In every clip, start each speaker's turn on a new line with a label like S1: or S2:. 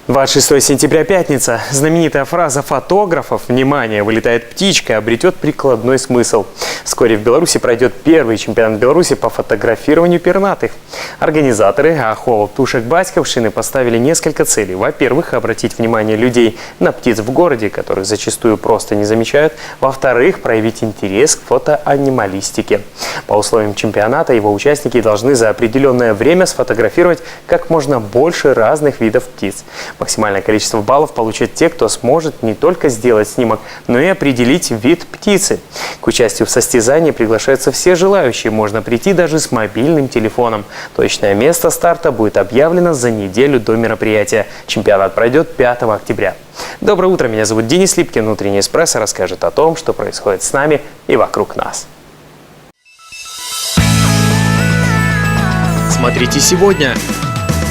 S1: 26 сентября, пятница. Знаменитая фраза фотографов «Внимание! Вылетает птичка» обретет прикладной смысл. Вскоре в Беларуси пройдет первый чемпионат Беларуси по фотографированию пернатых. Организаторы Ахова Птушек Батьковщины поставили несколько целей. Во-первых, обратить внимание людей на птиц в городе, которых зачастую просто не замечают. Во-вторых, проявить интерес к фотоанималистике. По условиям чемпионата его участники должны за определенное время сфотографировать как можно больше разных видов птиц. Максимальное количество баллов получат те, кто сможет не только сделать снимок, но и определить вид птицы. К участию в состязании приглашаются все желающие. Можно прийти даже с мобильным телефоном. Точное место старта будет объявлено за неделю до мероприятия. Чемпионат пройдет 5 октября. Доброе утро, меня зовут Денис Липкин. Внутренний эспрессо расскажет о том, что происходит с нами и вокруг нас. Смотрите сегодня.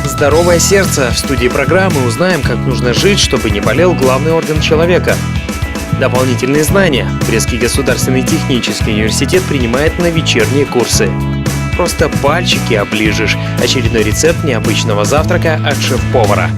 S1: Здоровое сердце. В студии программы узнаем, как нужно жить, чтобы не болел главный орган человека. Дополнительные знания. Брестский государственный технический университет принимает на вечерние курсы. Просто пальчики оближешь. Очередной рецепт необычного завтрака от шеф-повара.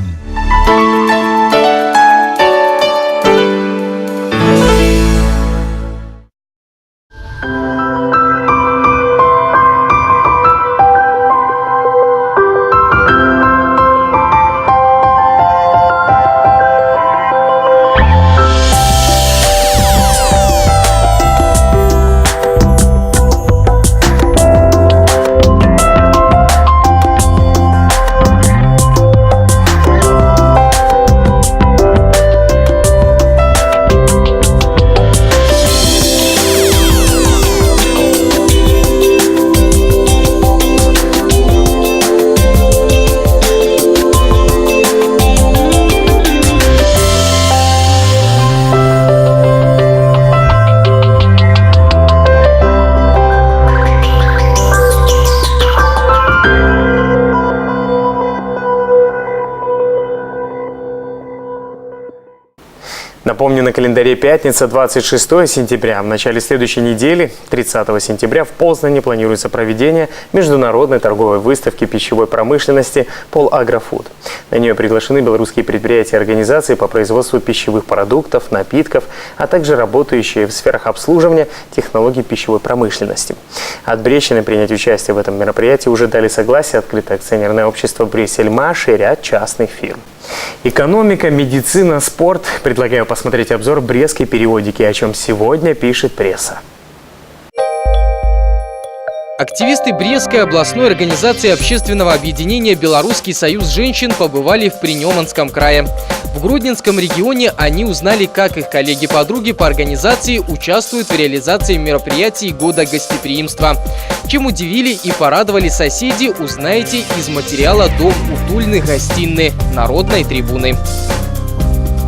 S1: Напомню, на календаре пятница, 26 сентября. В начале следующей недели, 30 сентября, в Познане планируется проведение международной торговой выставки пищевой промышленности «Полагрофуд». На нее приглашены белорусские предприятия и организации по производству пищевых продуктов, напитков, а также работающие в сферах обслуживания технологий пищевой промышленности. От Брещины принять участие в этом мероприятии уже дали согласие открытое акционерное общество «Брессельмаш» и ряд частных фирм. Экономика, медицина, спорт. Предлагаю посмотреть обзор брестской периодики, о чем сегодня пишет пресса.
S2: Активисты Брестской областной организации общественного объединения «Белорусский союз женщин» побывали в Принеманском крае. В Гродненском регионе они узнали, как их коллеги-подруги по организации участвуют в реализации мероприятий Года гостеприимства. Чем удивили и порадовали соседи, узнаете из материала «Дом утульных гостины» Народной трибуны.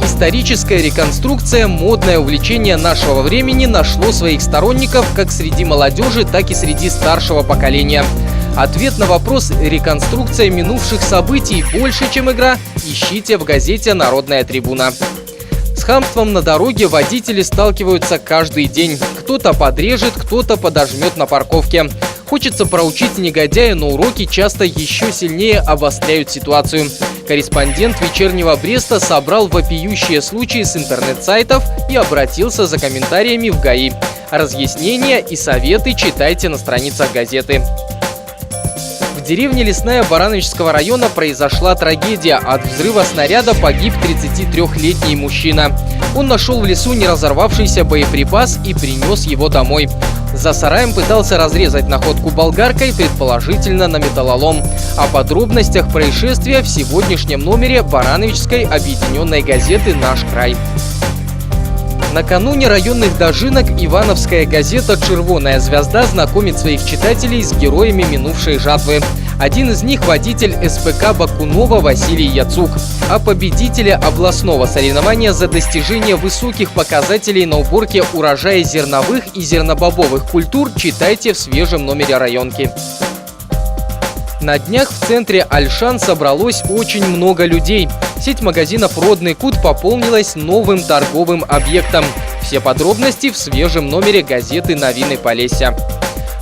S2: Историческая реконструкция, модное увлечение нашего времени, нашло своих сторонников как среди молодежи, так и среди старшего поколения. Ответ на вопрос «Реконструкция минувших событий больше, чем игра?» ищите в газете «Народная трибуна». С хамством на дороге водители сталкиваются каждый день. Кто-то подрежет, кто-то подожмет на парковке. Хочется проучить негодяя, но уроки часто еще сильнее обостряют ситуацию. Корреспондент «Вечернего Бреста» собрал вопиющие случаи с интернет-сайтов и обратился за комментариями в ГАИ. Разъяснения и советы читайте на страницах газеты. В деревне Лесная Барановичского района произошла трагедия. От взрыва снаряда погиб 33-летний мужчина. Он нашел в лесу неразорвавшийся боеприпас и принес его домой. За сараем пытался разрезать находку болгаркой, предположительно на металлолом. О подробностях происшествия в сегодняшнем номере Барановичской объединенной газеты «Наш край». Накануне районных дожинок ивановская газета «Червоная звезда» знакомит своих читателей с героями минувшей жатвы. Один из них – водитель СПК Бакунова Василий Яцук. О победителе областного соревнования за достижение высоких показателей на уборке урожая зерновых и зернобобовых культур читайте в свежем номере районки. На днях в центре Ольшан собралось очень много людей. Сеть магазинов «Родный Кут» пополнилась новым торговым объектом. Все подробности в свежем номере газеты «Новины Полесья».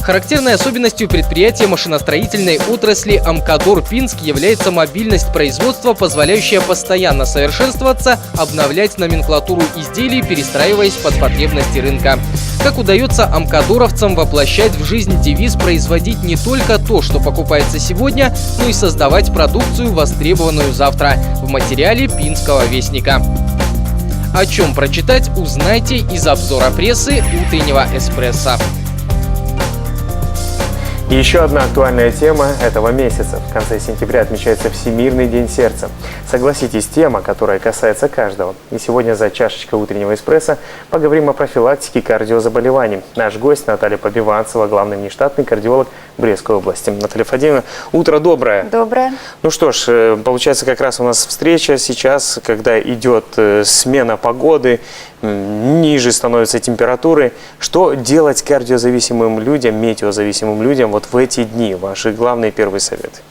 S2: Характерной особенностью предприятия машиностроительной отрасли «Амкадор Пинск» является мобильность производства, позволяющая постоянно совершенствоваться, обновлять номенклатуру изделий, перестраиваясь под потребности рынка. Как удается амкадоровцам воплощать в жизнь девиз «производить не только то, что покупается сегодня, но и создавать продукцию, востребованную завтра» в материале «Пинского вестника». О чем прочитать, узнайте из обзора прессы утреннего «Эспрессо».
S1: И еще одна актуальная тема этого месяца. В конце сентября отмечается Всемирный день сердца. Согласитесь, тема, которая касается каждого. И сегодня за чашечкой утреннего эспрессо поговорим о профилактике кардиозаболеваний. Наш гость Наталья Побиванцева, главный внештатный кардиолог Брестской области. Наталья Фадеевна, утро доброе.
S3: Доброе.
S1: Ну что ж, получается, как раз у нас встреча сейчас, когда идет смена погоды, ниже становятся температуры. Что делать кардиозависимым людям, метеозависимым людям вот в эти дни? Ваши главные первые советы.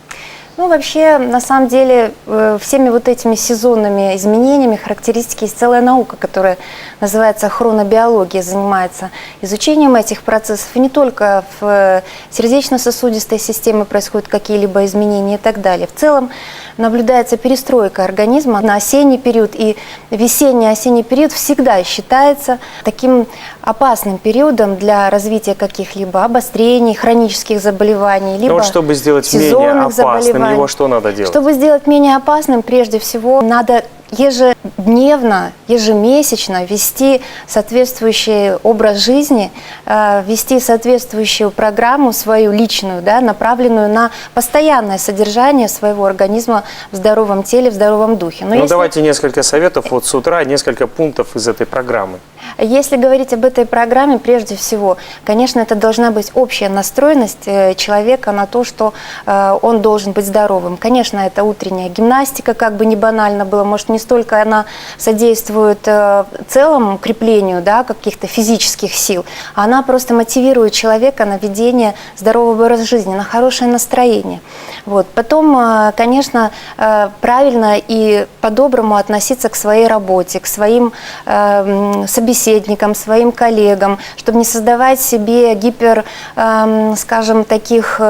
S3: Ну, вообще, на самом деле, всеми вот этими сезонными изменениями, характеристики, есть целая наука, которая называется хронобиология, занимается изучением этих процессов. И не только в сердечно-сосудистой системе происходят какие-либо изменения и так далее. В целом наблюдается перестройка организма на осенний период, и весенний-осенний период всегда считается таким опасным периодом для развития каких-либо обострений, хронических заболеваний, либо
S1: вот чтобы сделать менее
S3: сезонных заболеваний.
S1: Его что надо делать?
S3: Чтобы сделать менее опасным, прежде всего, надо ежедневно, ежемесячно вести соответствующий образ жизни, вести соответствующую программу свою личную, да, направленную на постоянное содержание своего организма в здоровом теле, в здоровом духе. Но
S1: давайте несколько советов вот с утра, несколько пунктов из этой программы.
S3: Если говорить об этой программе, прежде всего, конечно, это должна быть общая настроенность человека на то, что он должен быть здоровым. Конечно, это утренняя гимнастика, как бы не банально было, может, не столько она содействует целому укреплению, да, каких-то физических сил, а она просто мотивирует человека на ведение здорового образа жизни, на хорошее настроение. Вот. Потом, конечно, правильно и по-доброму относиться к своей работе, к своим собеседникам, своим коллегам, чтобы не создавать себе скажем, таких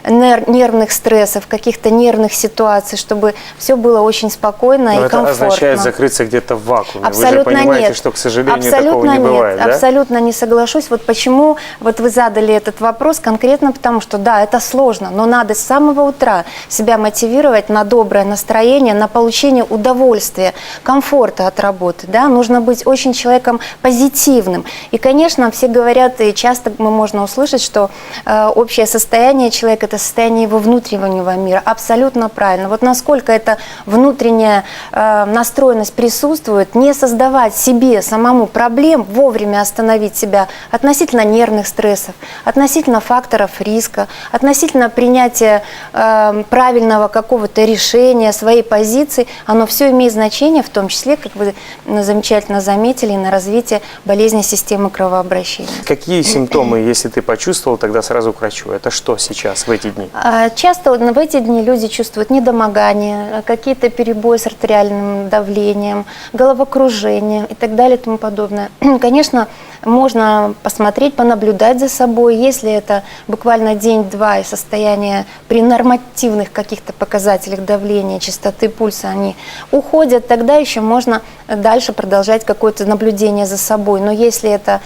S3: нервных стрессов, каких-то нервных ситуаций, чтобы все было очень спокойно и комфортно.
S1: Это означает закрыться где-то в вакууме.
S3: Абсолютно.
S1: Вы же понимаете,
S3: нет.
S1: что, к сожалению,
S3: Абсолютно
S1: такого не
S3: нет.
S1: бывает, да?
S3: Абсолютно не соглашусь. Вот почему вот вы задали этот вопрос конкретно, потому что да, это сложно, но надо с самого утра себя мотивировать на доброе настроение, на получение удовольствия, комфорта от работы. Да? Нужно быть очень человеком позитивным. И, конечно, все говорят, и часто мы можно услышать, что общее состояние человека – это состояние его внутреннего мира. Абсолютно правильно. Вот насколько эта внутренняя настроенность присутствует, не создавать себе самому проблем, вовремя остановить себя относительно нервных стрессов, относительно факторов риска, относительно принятия правильного какого-то решения, своей позиции, оно все имеет значение, в том числе, как вы замечательно заметили, на развитие болезни системы кровообращения.
S1: Какие симптомы, если ты почувствовал, тогда сразу к врачу? Это что сейчас, в эти дни?
S3: Часто в эти дни люди чувствуют недомогание, какие-то перебои с артериальным давлением, головокружение и так далее и тому подобное. Конечно, можно посмотреть, понаблюдать за собой. Если это буквально день-два и состояние при нормативных каких-то показателях давления, частоты пульса, они уходят, тогда еще можно дальше продолжать какое-то наблюдение за собой. Но если это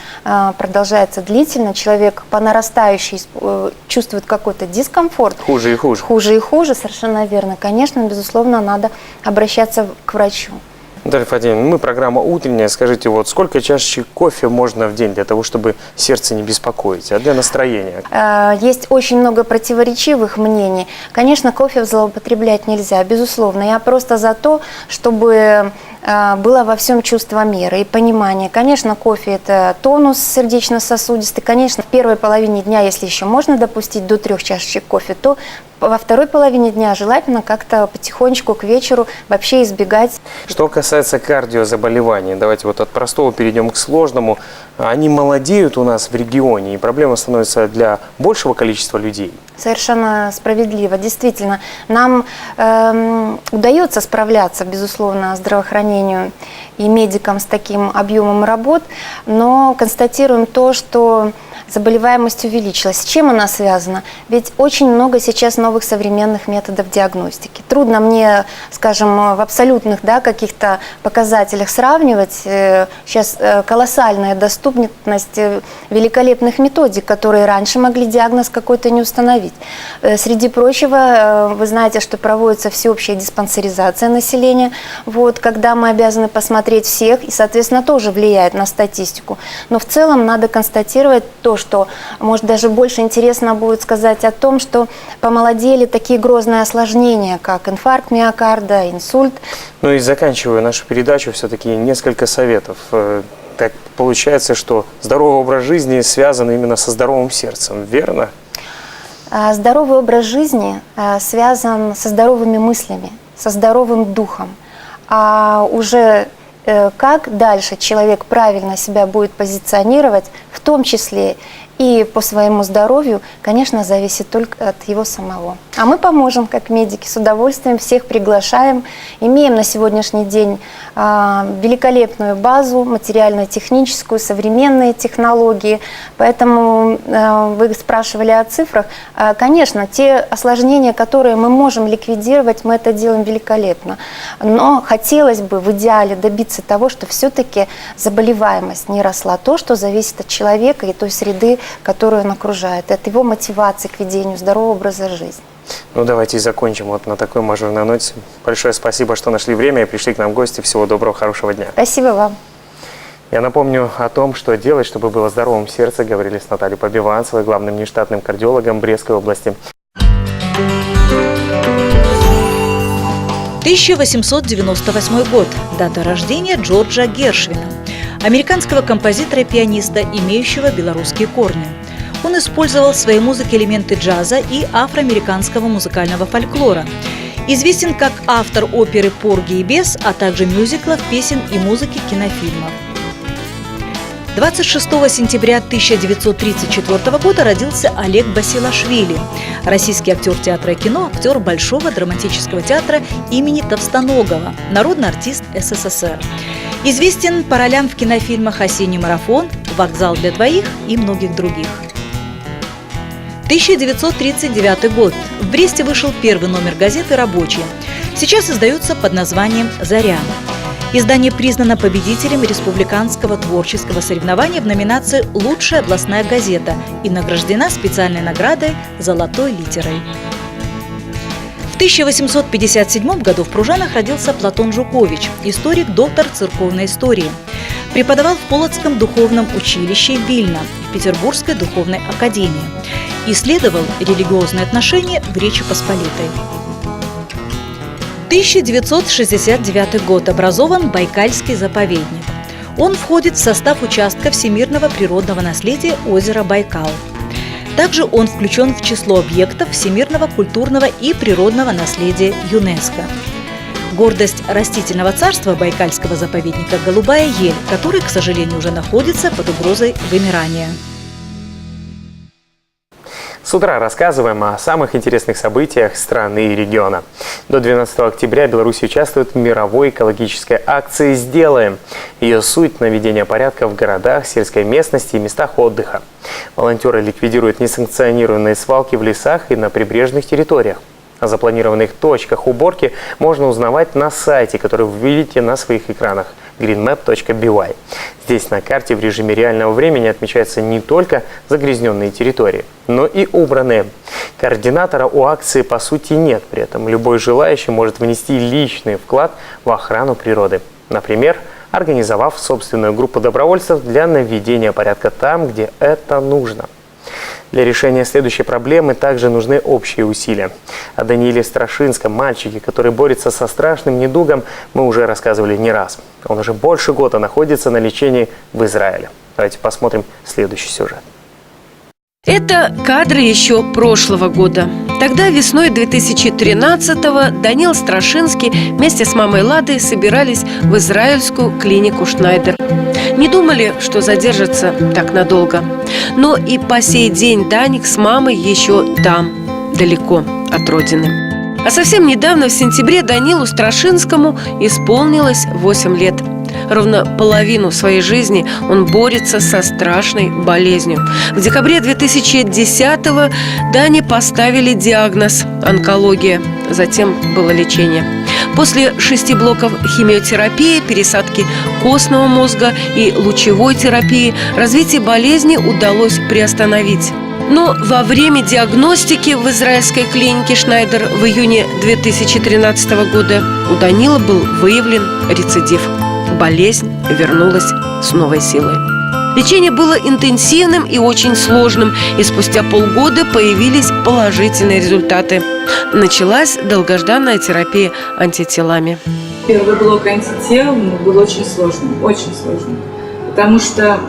S3: продолжается длительно, человек по нарастающей чувствует какой-то дискомфорт.
S1: Хуже и хуже.
S3: Хуже и хуже, совершенно верно. Конечно, безусловно, надо обращаться к врачу.
S1: Наталья Фадеевна, мы программа утренняя. Скажите, вот сколько чашечек кофе можно в день для того, чтобы сердце не беспокоить, а для настроения?
S3: Есть очень много противоречивых мнений. Конечно, кофе злоупотреблять нельзя, безусловно. Я просто за то, чтобы было во всем чувство меры и понимание. Конечно, кофе – это тонус сердечно-сосудистый. Конечно, в первой половине дня, если еще можно допустить до 3 чашечек кофе, то во второй половине дня желательно как-то потихонечку к вечеру вообще избегать.
S1: Что касается кардиозаболеваний, давайте вот от простого перейдем к сложному. Они молодеют у нас в регионе, и проблема становится для большего количества людей.
S3: Совершенно справедливо. Действительно, нам удается справляться, безусловно, здравоохранению и медикам с таким объемом работ, но констатируем то, что заболеваемость увеличилась. С чем она связана? Ведь очень много сейчас новых современных методов диагностики. Трудно мне, скажем, в абсолютных, да, каких-то показателях сравнивать. Сейчас колоссальная доступность великолепных методик, которые раньше могли диагноз какой-то не установить. Среди прочего, вы знаете, что проводится всеобщая диспансеризация населения, вот, когда мы обязаны посмотреть всех, и, соответственно, тоже влияет на статистику. Но в целом надо констатировать то, что, может, даже больше интересно будет сказать о том, что помолодели такие грозные осложнения, как инфаркт миокарда, инсульт.
S1: Ну и заканчивая нашу передачу, все-таки несколько советов. Так получается, что здоровый образ жизни связан именно со здоровым сердцем, верно?
S3: Здоровый образ жизни связан со здоровыми мыслями, со здоровым духом. А уже как дальше человек правильно себя будет позиционировать, в том числе и по своему здоровью, конечно, зависит только от его самого. А мы поможем, как медики, с удовольствием всех приглашаем. Имеем на сегодняшний день великолепную базу, материально-техническую, современные технологии. Поэтому вы спрашивали о цифрах. Конечно, те осложнения, которые мы можем ликвидировать, мы это делаем великолепно. Но хотелось бы в идеале добиться того, что все-таки заболеваемость не росла. То, что зависит от человека и той среды, которую он окружает, от его мотивации к ведению здорового образа жизни.
S1: Ну, давайте и закончим вот на такой мажорной ноте. Большое спасибо, что нашли время и пришли к нам в гости. Всего доброго, хорошего дня.
S3: Спасибо вам.
S1: Я напомню о том, что делать, чтобы было здоровым сердце, говорили с Натальей Побиванцевой, главным внештатным кардиологом Брестской области.
S4: 1898 год. Дата рождения Джорджа Гершвина, американского композитора и пианиста, имеющего белорусские корни. Он использовал в своей музыке элементы джаза и афроамериканского музыкального фольклора. Известен как автор оперы «Порги и бес», а также мюзиклов, песен и музыки кинофильмов. 26 сентября 1934 года родился Олег Басилашвили, российский актер театра и кино, актер Большого драматического театра имени Товстоногова, народный артист СССР. Известен по ролям в кинофильмах «Осенний марафон», «Вокзал для двоих» и многих других. 1939 год. В Бресте вышел первый номер газеты «Рабочий». Сейчас издается под названием «Заря». Издание признано победителем республиканского творческого соревнования в номинации «Лучшая областная газета» и награждена специальной наградой «Золотой литерой». В 1857 году в Пружанах родился Платон Жукович, историк, доктор церковной истории. Преподавал в Полоцком духовном училище Вильна, в Петербургской духовной академии. Исследовал религиозные отношения в Речи Посполитой. 1969 год. Образован Байкальский заповедник. Он входит в состав участка всемирного природного наследия озера Байкал. Также он включен в число объектов всемирного культурного и природного наследия ЮНЕСКО. Гордость растительного царства Байкальского заповедника – голубая ель, который, к сожалению, уже находится под угрозой вымирания.
S1: С утра рассказываем о самых интересных событиях страны и региона. До 12 октября Беларусь участвует в мировой экологической акции «Сделаем». Ее суть – наведение порядка в городах, сельской местности и местах отдыха. Волонтеры ликвидируют несанкционированные свалки в лесах и на прибрежных территориях. О запланированных точках уборки можно узнавать на сайте, который вы видите на своих экранах greenmap.by. Здесь на карте в режиме реального времени отмечаются не только загрязненные территории, но и убранные. Координатора у акции по сути нет, при этом любой желающий может внести личный вклад в охрану природы. Например, организовав собственную группу добровольцев для наведения порядка там, где это нужно. Для решения следующей проблемы также нужны общие усилия. О Данииле Страшинском, мальчике, который борется со страшным недугом, мы уже рассказывали не раз. Он уже больше года находится на лечении в Израиле. Давайте посмотрим следующий сюжет.
S5: Это кадры еще прошлого года. Тогда весной 2013-го Даниил Страшинский вместе с мамой Ладой собирались в израильскую клинику Шнайдер. Не думали, что задержатся так надолго. Но и по сей день Даник с мамой еще там, далеко от родины. А совсем недавно, в сентябре, Данилу Страшинскому исполнилось 8 лет. ровно половину своей жизни он борется со страшной болезнью. В декабре 2010-го Дане поставили диагноз – онкология. Затем было лечение. После 6 блоков химиотерапии, пересадки костного мозга и лучевой терапии развитие болезни удалось приостановить. Но во время диагностики в израильской клинике Шнайдер в июне 2013 года у Данила был выявлен рецидив. Болезнь вернулась с новой силой. Лечение было интенсивным и очень сложным, и спустя полгода появились положительные результаты. Началась долгожданная терапия антителами.
S6: Первый блок антител был очень сложным, потому что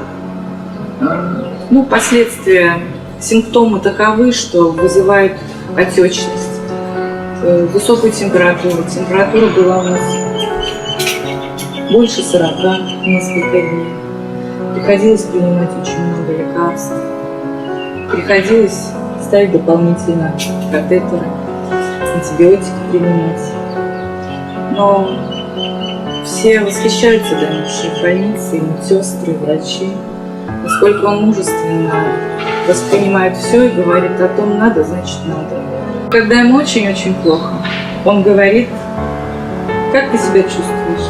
S6: последствия, симптомы таковы, что вызывают отечность, высокую температуру. Температура была у нас больше 40 несколько дней. Приходилось принимать очень много лекарств. Приходилось ставить дополнительно катетеры, антибиотики принимать. Но все восхищаются Данюшей в больнице, и медсестры, и врачи. Насколько он мужественно воспринимает все и говорит: о том надо, значит надо. Когда ему очень-очень плохо, он говорит: как ты себя чувствуешь?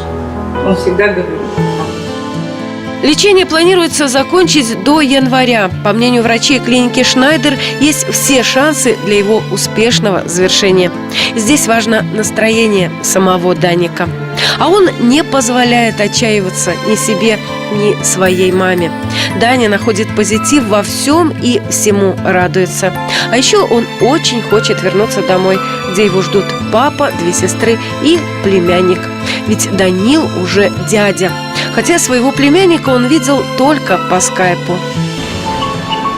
S6: Он всегда говорит:
S5: Лечение планируется закончить до января. По мнению врачей клиники Шнайдер, есть все шансы для его успешного завершения. Здесь важно настроение самого Даника. А он не позволяет отчаиваться ни себе, ни своей маме. Даня находит позитив во всем и всему радуется. А еще он очень хочет вернуться домой, где его ждут папа, 2 сестры и племянник. Ведь Данил уже дядя. Хотя своего племянника он видел только по скайпу.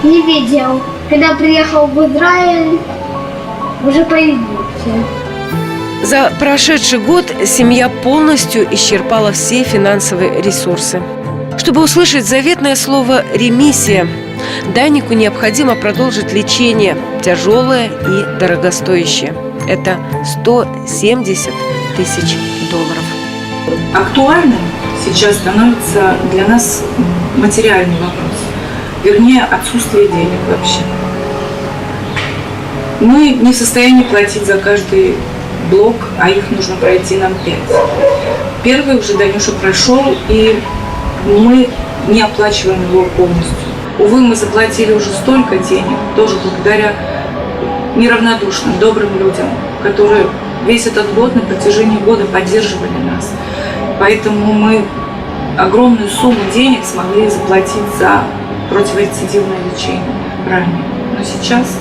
S7: Не видел. Когда приехал в Израиль, уже появился.
S5: За прошедший год семья полностью исчерпала все финансовые ресурсы. Чтобы услышать заветное слово «ремиссия», Данику необходимо продолжить лечение, тяжелое и дорогостоящее. Это $170 тысяч.
S6: Актуальным сейчас становится для нас материальный вопрос, вернее, отсутствие денег вообще. Мы не в состоянии платить за каждый блок, а их нужно пройти нам 5. Первый уже Данюша прошел, и мы не оплачиваем его полностью. Увы, мы заплатили уже столько денег, тоже благодаря неравнодушным, добрым людям, которые весь этот год, на протяжении года поддерживали нас. Поэтому мы огромную сумму денег смогли заплатить за противорецидивное лечение ранее. Но сейчас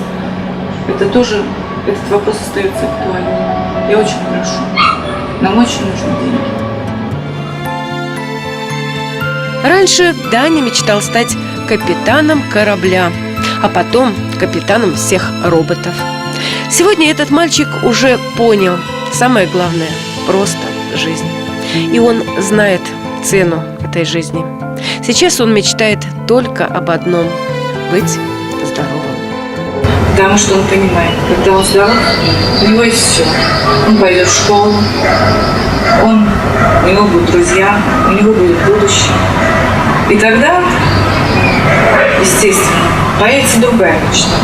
S6: этот вопрос остается актуальным. Я очень прошу. Нам очень нужны деньги.
S5: Раньше Даня мечтал стать капитаном корабля, а потом капитаном всех роботов. Сегодня этот мальчик уже понял, самое главное – просто жизнь. И он знает цену этой жизни. Сейчас он мечтает только об одном – быть здоровым.
S6: Потому что он понимает, когда он здоров, у него есть все. Он пойдет в школу, у него будут друзья, у него будет будущее. И тогда, естественно, появится другая мечта.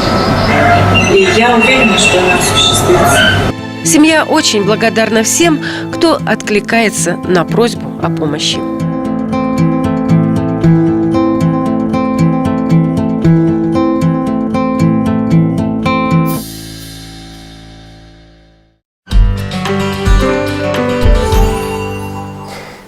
S6: И я уверена, что она осуществится.
S5: Семья очень благодарна всем, кто откликается на просьбу о помощи.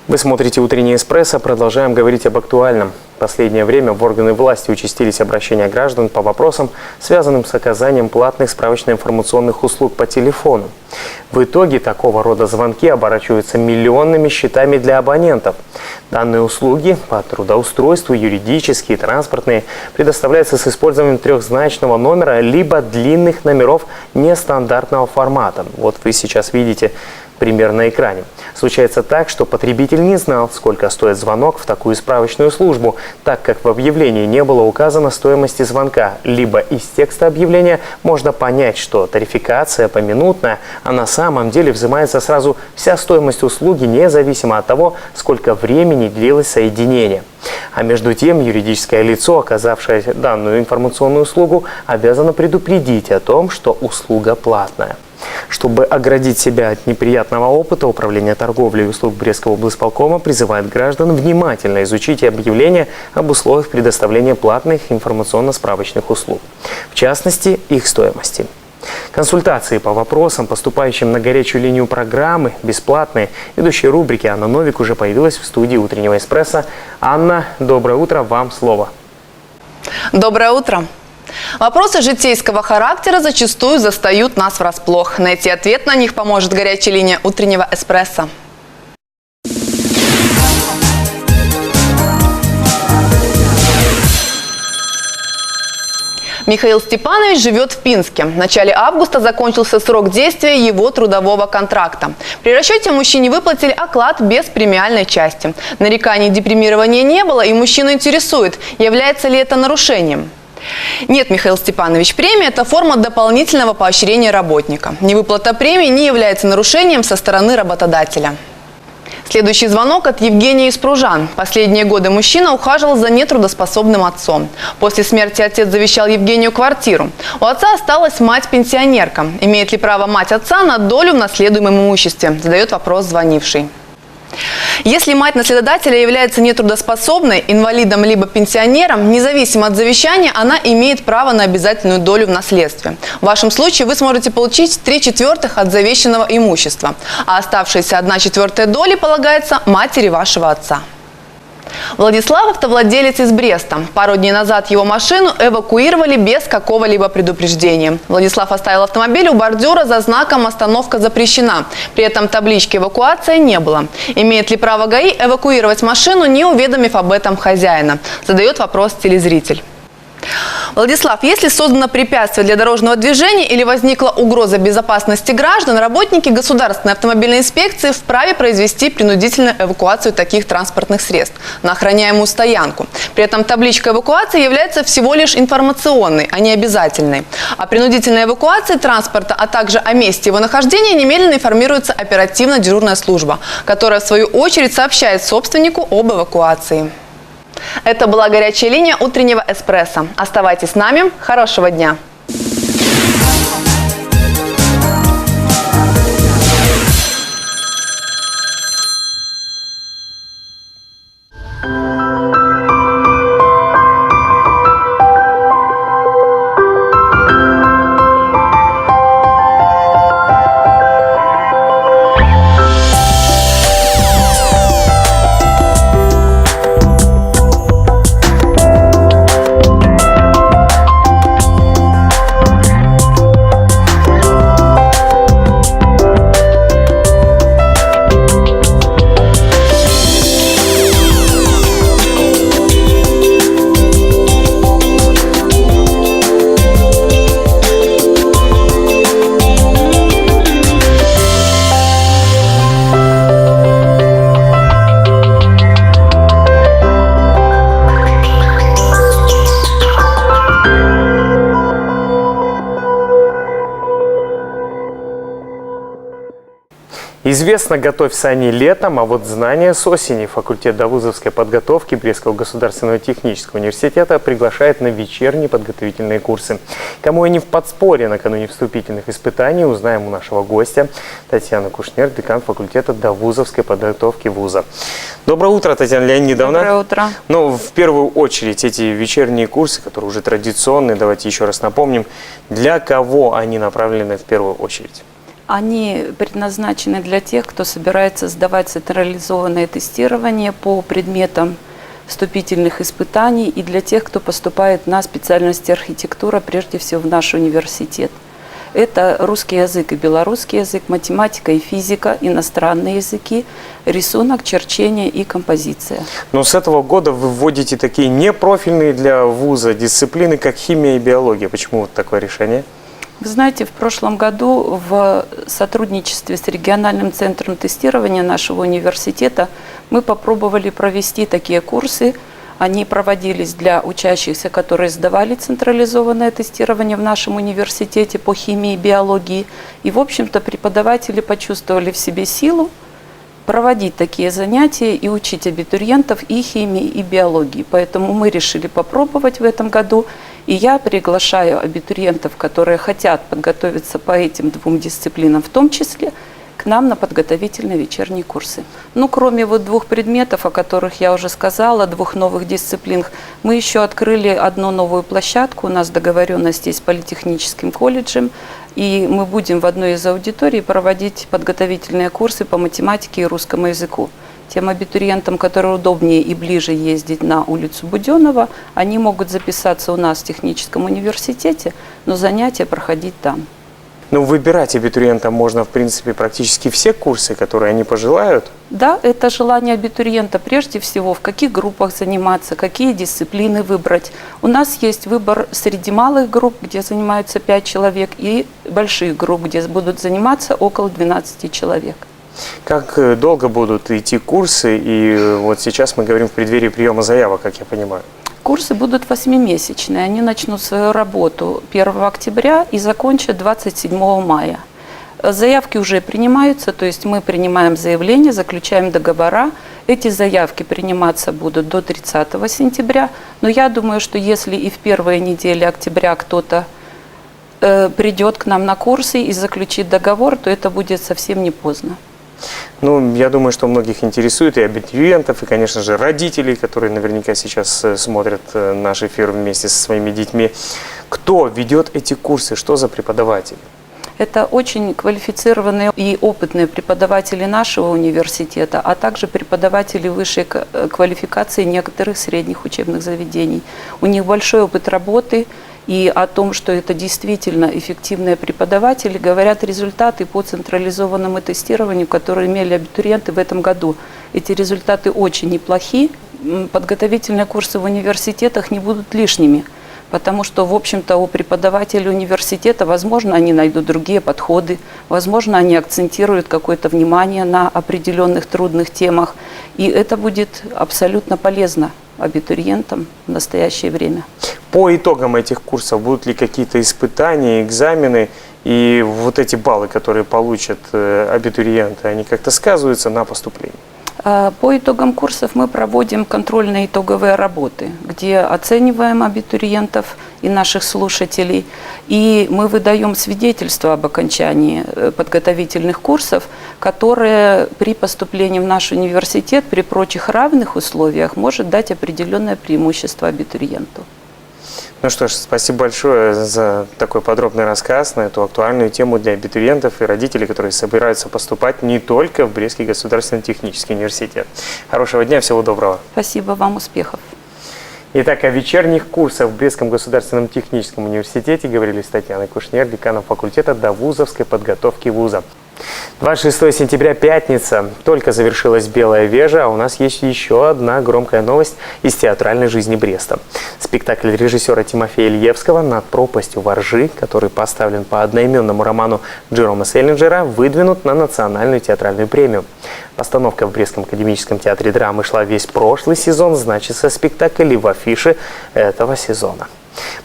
S1: Вы смотрите «Утренний эспрессо». Продолжаем говорить об актуальном. В последнее время в органы власти участились обращения граждан по вопросам, связанным с оказанием платных справочно-информационных услуг по телефону. В итоге такого рода звонки оборачиваются миллионными счетами для абонентов. Данные услуги по трудоустройству, юридические, транспортные, предоставляются с использованием трехзначного номера либо длинных номеров нестандартного формата. Вот вы сейчас видите пример на экране. Случается так, что потребитель не знал, сколько стоит звонок в такую справочную службу, так как в объявлении не было указано стоимости звонка. Либо из текста объявления можно понять, что тарификация поминутная, а на самом деле взимается сразу вся стоимость услуги, независимо от того, сколько времени длилось соединение. А между тем юридическое лицо, оказавшее данную информационную услугу, обязано предупредить о том, что услуга платная. Чтобы оградить себя от неприятного опыта, Управление торговли и услуг Брестского облсполкома призывает граждан внимательно изучить объявления об условиях предоставления платных информационно-справочных услуг, в частности, их стоимости. Консультации по вопросам, поступающим на горячую линию программы, бесплатные. Ведущая рубрики Анна Новик уже появилась в студии «Утреннего эспрессо». Анна, доброе утро, вам слово.
S8: Доброе утро. Вопросы житейского характера зачастую застают нас врасплох. Найти ответ на них поможет горячая линия «Утреннего эспрессо». Михаил Степанович живет в Пинске. В начале августа закончился срок действия его трудового контракта. При расчете мужчине выплатили оклад без премиальной части. Нареканий депримирования не было, и мужчину интересует, является ли это нарушением. Нет, Михаил Степанович, премия – это форма дополнительного поощрения работника. Невыплата премии не является нарушением со стороны работодателя. Следующий звонок от Евгения из Пружан. Последние годы мужчина ухаживал за нетрудоспособным отцом. После смерти отец завещал Евгению квартиру. У отца осталась мать-пенсионерка. Имеет ли право мать отца на долю в наследуемом имуществе? Задает вопрос звонивший. Если мать наследодателя является нетрудоспособной, инвалидом либо пенсионером, независимо от завещания, она имеет право на обязательную долю в наследстве. В вашем случае вы сможете получить 3/4 от завещанного имущества, а оставшаяся 1/4 доли полагается матери вашего отца. Владислав – автовладелец из Бреста. Пару дней назад его машину эвакуировали без какого-либо предупреждения. Владислав оставил автомобиль у бордюра за знаком «Остановка запрещена». При этом таблички «Эвакуация» не было. Имеет ли право ГАИ эвакуировать машину, не уведомив об этом хозяина? Задает вопрос телезритель. Владислав, если создано препятствие для дорожного движения или возникла угроза безопасности граждан, работники Государственной автомобильной инспекции вправе произвести принудительную эвакуацию таких транспортных средств на охраняемую стоянку. При этом табличка эвакуации является всего лишь информационной, а не обязательной. О принудительной эвакуации транспорта, а также о месте его нахождения немедленно информируется оперативно-дежурная служба, которая в свою очередь сообщает собственнику об эвакуации. Это была горячая линия «Утреннего эспрессо». Оставайтесь с нами. Хорошего дня!
S1: Известно, готовь сани летом, а вот знания с осени. Факультет довузовской подготовки Брестского государственного технического университета приглашает на вечерние подготовительные курсы. Кому они в подспорье накануне вступительных испытаний, узнаем у нашего гостя. Татьяна Кушнер, декан факультета довузовской подготовки вуза. Доброе утро, Татьяна Леонидовна.
S9: Доброе утро.
S1: Ну, в первую очередь, эти вечерние курсы, которые уже традиционные, давайте еще раз напомним, для кого они направлены в первую очередь?
S9: Они предназначены для тех, кто собирается сдавать централизованное тестирование по предметам вступительных испытаний, и для тех, кто поступает на специальности архитектура, прежде всего в наш университет. Это русский язык и белорусский язык, математика и физика, иностранные языки, рисунок, черчение и композиция.
S1: Но с этого года вы вводите такие непрофильные для вуза дисциплины, как химия и биология. Почему вот такое решение?
S9: Вы знаете, в прошлом году в сотрудничестве с региональным центром тестирования нашего университета мы попробовали провести такие курсы. Они проводились для учащихся, которые сдавали централизованное тестирование в нашем университете по химии и биологии. И, в общем-то, преподаватели почувствовали в себе силу проводить такие занятия и учить абитуриентов и химии, и биологии. Поэтому мы решили попробовать в этом году. И я приглашаю абитуриентов, которые хотят подготовиться по этим двум дисциплинам, в том числе к нам на подготовительные вечерние курсы. Ну, кроме вот двух предметов, о которых я уже сказала, двух новых дисциплин, мы еще открыли одну новую площадку. У нас договоренность есть с Политехническим колледжем, и мы будем в одной из аудиторий проводить подготовительные курсы по математике и русскому языку. Тем абитуриентам, которые удобнее и ближе ездить на улицу Буденова, они могут записаться у нас в техническом университете, но занятия проходить там.
S1: Ну, выбирать абитуриентам можно, в принципе, практически все курсы, которые они пожелают.
S9: Да, это желание абитуриента прежде всего, в каких группах заниматься, какие дисциплины выбрать. У нас есть выбор среди малых групп, где занимаются 5 человек, и больших групп, где будут заниматься около 12 человек.
S1: Как долго будут идти курсы? И вот сейчас мы говорим в преддверии приема заявок, как я понимаю.
S9: Курсы будут 8-месячные. Они начнут свою работу 1 октября и закончат 27 мая. Заявки уже принимаются, то есть мы принимаем заявления, заключаем договора. Эти заявки приниматься будут до 30 сентября. Но я думаю, что если и в первые недели октября кто-то придет к нам на курсы и заключит договор, то это будет совсем не поздно.
S1: Ну, я думаю, что многих интересует и абитуриентов, и, конечно же, родителей, которые наверняка сейчас смотрят наш эфир вместе со своими детьми. Кто ведет эти курсы? Что за преподаватели?
S9: Это очень квалифицированные и опытные преподаватели нашего университета, а также преподаватели высшей квалификации некоторых средних учебных заведений. У них большой опыт работы. И о том, что это действительно эффективные преподаватели, говорят результаты по централизованному тестированию, которые имели абитуриенты в этом году. Эти результаты очень неплохи. Подготовительные курсы в университетах не будут лишними, потому что, в общем-то, у преподавателей университета, возможно, они найдут другие подходы, возможно, они акцентируют какое-то внимание на определенных трудных темах. И это будет абсолютно полезно абитуриентам в настоящее время.
S1: По итогам этих курсов будут ли какие-то испытания, экзамены, и вот эти баллы, которые получат абитуриенты, они как-то сказываются на поступлении?
S9: По итогам курсов мы проводим контрольные итоговые работы, где оцениваем абитуриентов и наших слушателей, и мы выдаем свидетельство об окончании подготовительных курсов, которые при поступлении в наш университет при прочих равных условиях может дать определенное преимущество абитуриенту.
S1: Ну что ж, спасибо большое за такой подробный рассказ на эту актуальную тему для абитуриентов и родителей, которые собираются поступать не только в Брестский государственный технический университет. Хорошего дня, всего доброго.
S9: Спасибо вам, успехов.
S1: Итак, о вечерних курсах в Брестском государственном техническом университете говорили с Татьяной Кушнер, деканом факультета довузовской подготовки вуза. 26 сентября, пятница. Только завершилась Белая вежа, а у нас есть еще одна громкая новость из театральной жизни Бреста. Спектакль режиссера Тимофея Ильевского «Над пропастью воржи», который поставлен по одноименному роману Джерома Селлинджера, выдвинут на национальную театральную премию. Постановка в Брестском академическом театре драмы шла весь прошлый сезон, значится, спектакль и в афише этого сезона.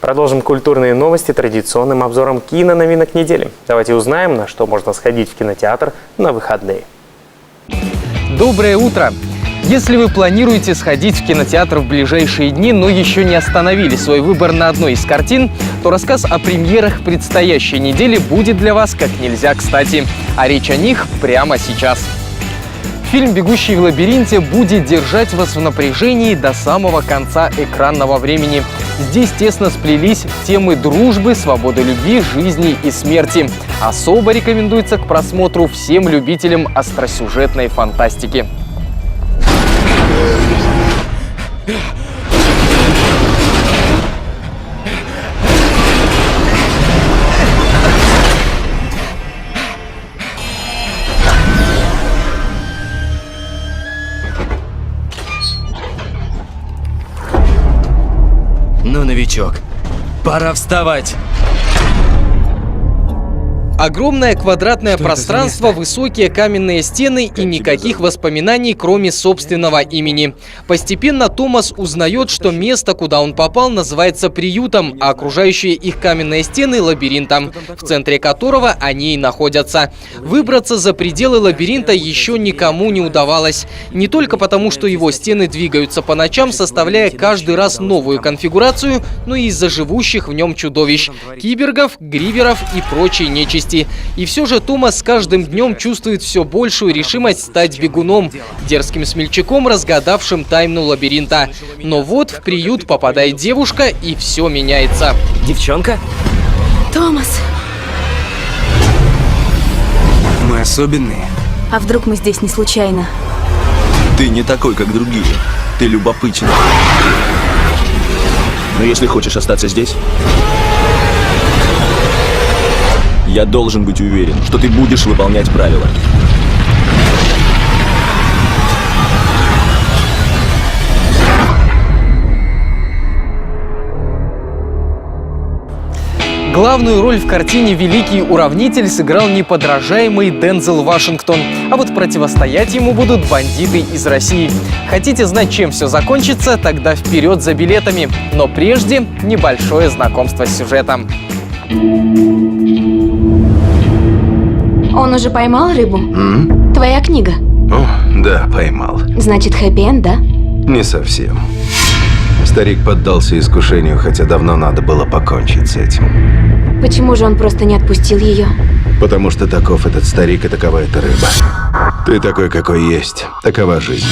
S1: Продолжим культурные новости традиционным обзором киноновинок недели. Давайте узнаем, на что можно сходить в кинотеатр на выходные.
S2: Доброе утро! Если вы планируете сходить в кинотеатр в ближайшие дни, но еще не остановили свой выбор на одной из картин, то рассказ о премьерах предстоящей недели будет для вас как нельзя кстати. А речь о них прямо сейчас. Фильм «Бегущий в лабиринте» будет держать вас в напряжении до самого конца экранного времени. Здесь тесно сплелись темы дружбы, свободы любви, жизни и смерти. Особо рекомендуется к просмотру всем любителям остросюжетной фантастики.
S10: Ну, новичок, пора вставать.
S2: Огромное квадратное пространство, высокие каменные стены и никаких воспоминаний, кроме собственного имени. Постепенно Томас узнает, что место, куда он попал, называется приютом, а окружающие их каменные стены – лабиринтом, в центре которого они и находятся. Выбраться за пределы лабиринта еще никому не удавалось. Не только потому, что его стены двигаются по ночам, составляя каждый раз новую конфигурацию, но и из-за живущих в нем чудовищ – кибергов, гриверов и прочей нечисти. И все же Томас с каждым днем чувствует все большую решимость стать бегуном, дерзким смельчаком, разгадавшим тайну лабиринта. Но вот в приют попадает девушка, и все меняется.
S10: Девчонка?
S11: Томас,
S10: Мы особенные.
S11: а вдруг мы здесь не случайно?
S12: Ты не такой, как другие. Ты любопытен. Но если хочешь остаться здесь, я должен быть уверен, что ты будешь выполнять правила.
S2: Главную роль в картине «Великий уравнитель» сыграл неподражаемый Дензел Вашингтон, а вот противостоять ему будут бандиты из России. Хотите знать, чем все закончится? Тогда вперед за билетами. Но прежде небольшое знакомство с сюжетом.
S11: Он уже поймал рыбу? Твоя книга?
S13: О, да, поймал.
S11: Значит, хэппи-энд, да?
S13: Не совсем. Старик поддался искушению, хотя давно надо было покончить с этим.
S11: Почему же он просто не отпустил ее?
S13: Потому что таков этот старик и такова эта рыба. Ты такой, какой есть. Такова жизнь.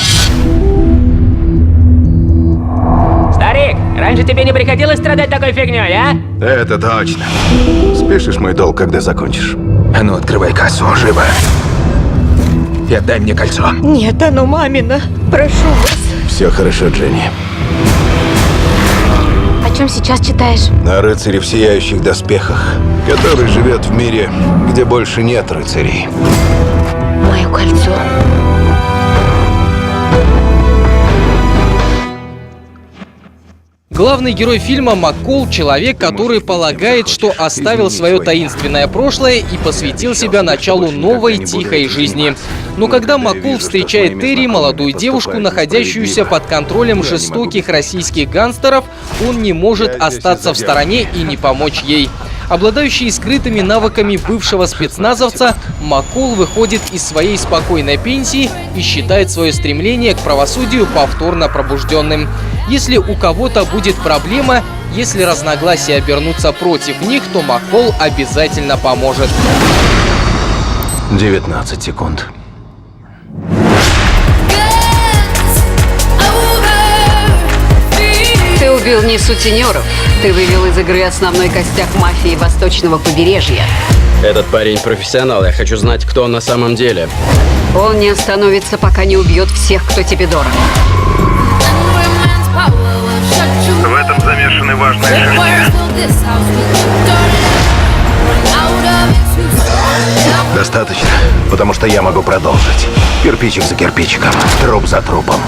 S10: Старик, раньше тебе не приходилось страдать такой фигней, а?
S13: Это точно. Спишешь мой долг, когда закончишь.
S12: А ну, открывай кассу, живо. И отдай мне кольцо.
S11: Нет, оно мамино. Прошу вас.
S13: Все хорошо, Дженни.
S11: О чем сейчас читаешь?
S13: На рыцаре в сияющих доспехах, который живет в мире, где больше нет рыцарей.
S11: Мое кольцо.
S2: Главный герой фильма Маккол – человек, который полагает, что оставил свое таинственное прошлое и посвятил себя началу новой тихой жизни. Но когда Маккол встречает Терри, молодую девушку, находящуюся под контролем жестоких российских гангстеров, он не может остаться в стороне и не помочь ей. Обладающий скрытыми навыками бывшего спецназовца, Маккол выходит из своей спокойной пенсии и считает свое стремление к правосудию повторно пробужденным. Если у кого-то будет проблема, если разногласия обернутся против них, то Маккол обязательно поможет.
S13: 19 секунд.
S14: Ты убил не сутенеров. Ты вывел из игры основной костяк мафии Восточного побережья.
S15: Этот парень профессионал. Я хочу знать, кто он на самом деле.
S14: Он не остановится, пока не убьет всех, кто тебе дорог.
S16: В этом замешаны важные люди.
S13: Достаточно, потому что я могу продолжить. Кирпичик за кирпичиком, труп за трупом.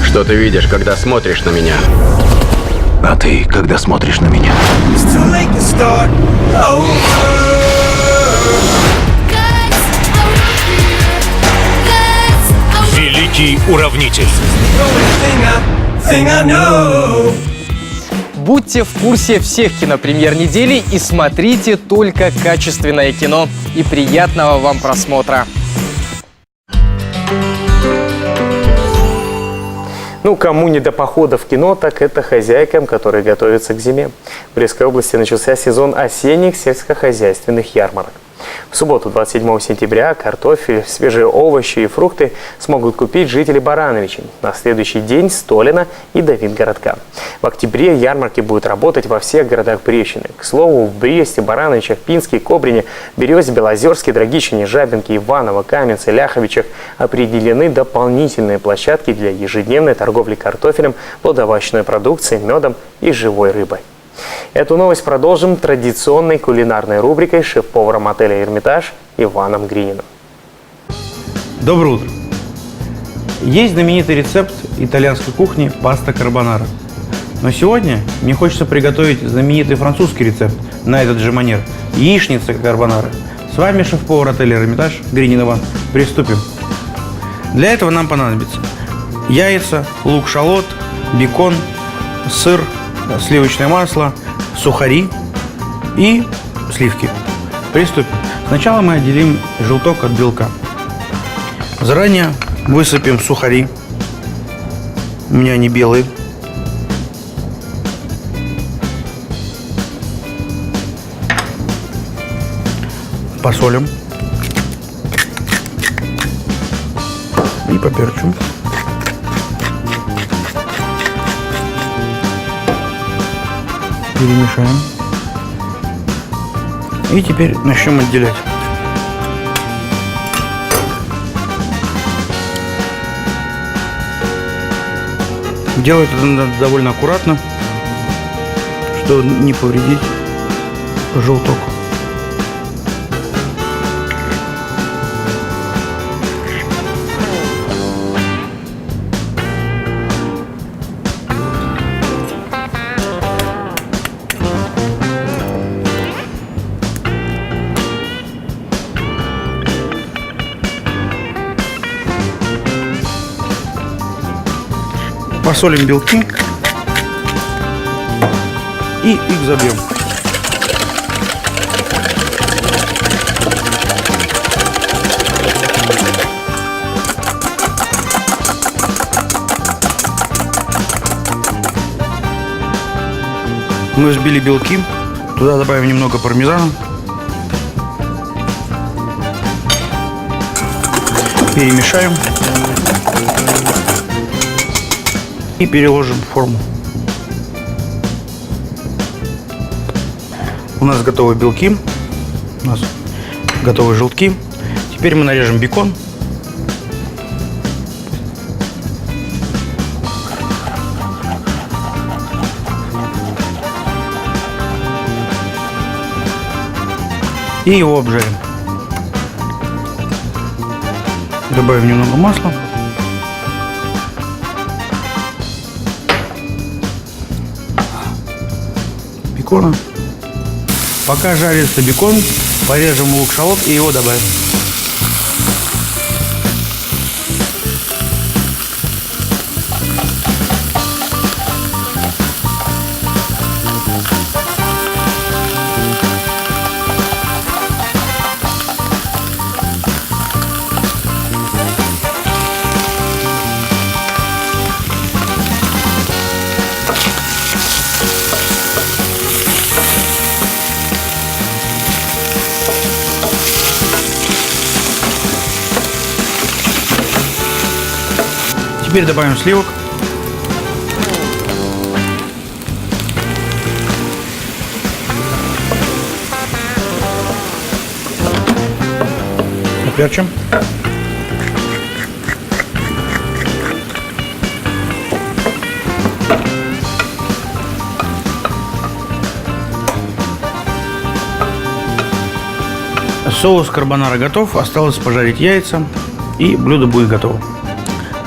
S15: Что ты видишь, когда смотришь на меня?
S13: А ты, когда смотришь на меня?
S17: Великий уравнитель.
S2: Будьте в курсе всех кинопремьер недели и смотрите только качественное кино. И приятного вам просмотра!
S1: Ну, кому не до похода в кино, так это хозяйкам, которые готовятся к зиме. В Брестской области начался сезон осенних сельскохозяйственных ярмарок. В субботу, 27 сентября, картофель, свежие овощи и фрукты смогут купить жители Барановичей. На следующий день – Столина и Давидгородка. В октябре ярмарки будут работать во всех городах Брещины. К слову, в Бресте, Барановичах, Пинске, Кобрине, Березе, Белозерске, Драгичине, Жабинке, Иваново, Каменце, Ляховичах определены дополнительные площадки для ежедневной торговли картофелем, плодоовощной продукцией, медом и живой рыбой. Эту новость продолжим традиционной кулинарной рубрикой шеф-поваром отеля «Эрмитаж» Иваном Грининым.
S18: Доброе утро. Есть знаменитый рецепт итальянской кухни паста карбонара. Но сегодня мне хочется приготовить знаменитый французский рецепт на этот же манер – яичница карбонара. С вами шеф-повар отеля «Эрмитаж» Гринин Иван. Приступим. Для этого нам понадобится яйца, лук-шалот, бекон, сыр, сливочное масло, сухари и сливки. Приступим. Сначала мы отделим желток от белка. Заранее высыпем сухари. У меня они белые. Посолим. И поперчим. Перемешаем. И теперь начнем отделять. Делать это надо довольно аккуратно, чтобы не повредить желток. Посолим белки и их забьем. Мы взбили белки, туда добавим немного пармезана, перемешаем и переложим в форму. У нас готовы белки, у нас готовы желтки. Теперь мы нарежем бекон. И его обжарим. Добавим немного масла. Бекона. Пока жарится бекон, порежем лук-шалот и его добавим. Теперь добавим сливок. Поперчим. Соус карбонара готов. Осталось пожарить яйца, и блюдо будет готово.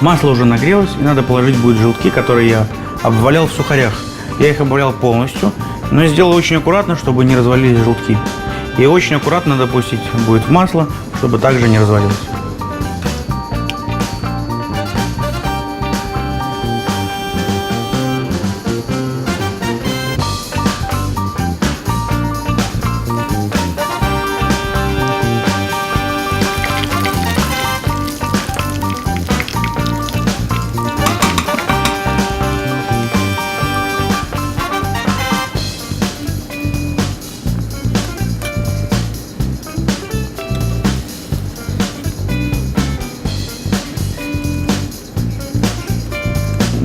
S18: Масло уже нагрелось, и надо положить будет желтки, которые я обвалял в сухарях. Я их обвалял полностью, но сделал очень аккуратно, чтобы не развалились желтки. И очень аккуратно допустить будет в масло, чтобы также не развалилось.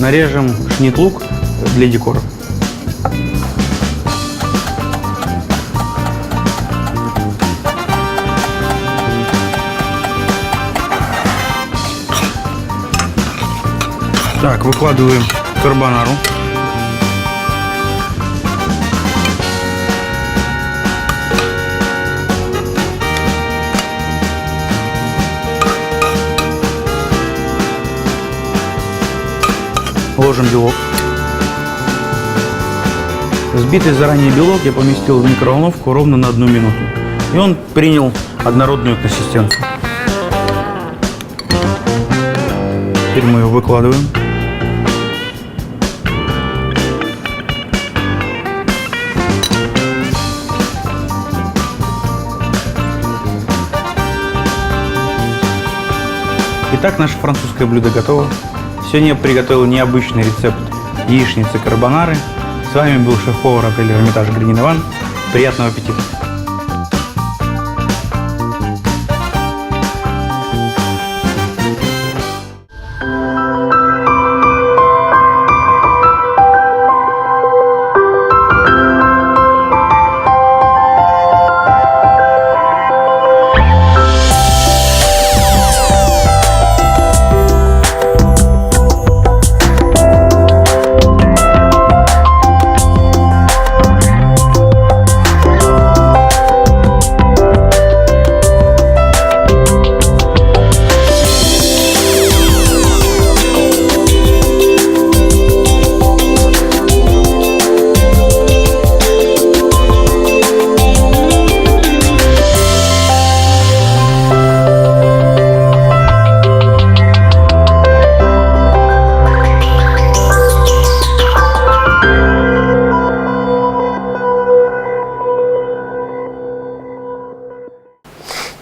S18: Нарежем шнит-лук для декора. Так, выкладываем карбонару. Ложим белок. Взбитый заранее белок я поместил в микроволновку ровно на 1 минуту. И он принял однородную консистенцию. Теперь мы ее выкладываем. Итак, наше французское блюдо готово. Сегодня я приготовил необычный рецепт яичницы карбонары. С вами был шеф-повар отеля «Эрмитаж» Гринин Иван. Приятного аппетита!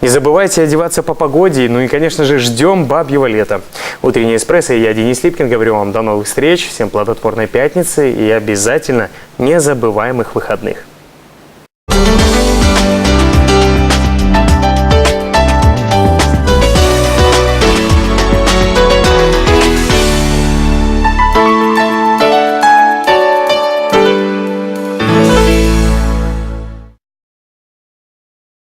S1: Не забывайте одеваться по погоде, ну и, конечно же, ждем бабьего лета. Утренний эспрессо и я, Денис Липкин, говорю вам до новых встреч, всем плодотворной пятницы и обязательно незабываемых выходных.